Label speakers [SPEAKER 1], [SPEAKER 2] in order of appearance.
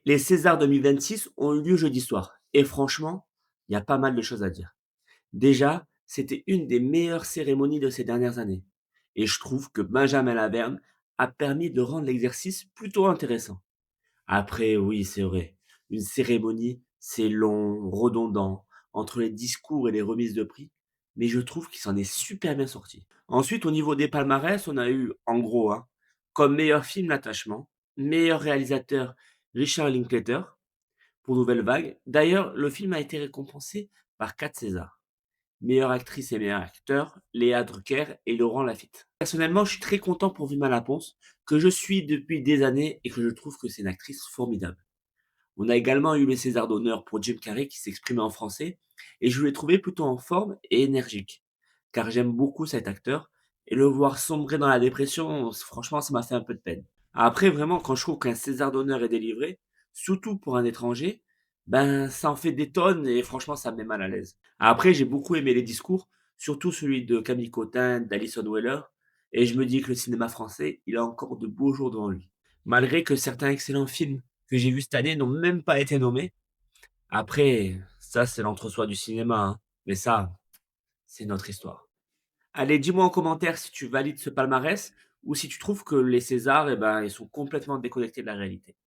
[SPEAKER 1] Les Césars 2026 ont eu lieu jeudi soir et franchement, il y a pas mal de choses à dire. Déjà, c'était une des meilleures cérémonies de ces dernières années et je trouve que Benjamin Laverne a permis de rendre l'exercice plutôt intéressant. Après, oui, c'est vrai, une cérémonie, c'est long, redondant, entre les discours et les remises de prix, mais je trouve qu'il s'en est super bien sorti. Ensuite, au niveau des palmarès, on a eu, en gros, hein, comme meilleur film L'attachement, meilleur réalisateur Richard Linklater, pour Nouvelle Vague. D'ailleurs, le film a été récompensé par 4 Césars. Meilleure actrice et meilleur acteur, Léa Drucker et Laurent Lafitte. Personnellement, je suis très content pour Vilma Laponce, que je suis depuis des années et que je trouve que c'est une actrice formidable. On a également eu les Césars d'honneur pour Jim Carrey qui s'exprimait en français et je l'ai trouvé plutôt en forme et énergique, car j'aime beaucoup cet acteur et le voir sombrer dans la dépression, franchement, ça m'a fait un peu de peine. Après, vraiment, quand je trouve qu'un César d'honneur est délivré, surtout pour un étranger, ben, ça en fait des tonnes et franchement, ça me met mal à l'aise. Après, j'ai beaucoup aimé les discours, surtout celui de Camille Cotin, d'Alison Weller, et je me dis que le cinéma français, il a encore de beaux jours devant lui. Malgré que certains excellents films que j'ai vus cette année n'ont même pas été nommés. Après, ça, c'est l'entre-soi du cinéma, hein, mais ça, c'est notre histoire. Allez, dis-moi en commentaire si tu valides ce palmarès ou si tu trouves que les Césars, eh ben, ils sont complètement déconnectés de la réalité.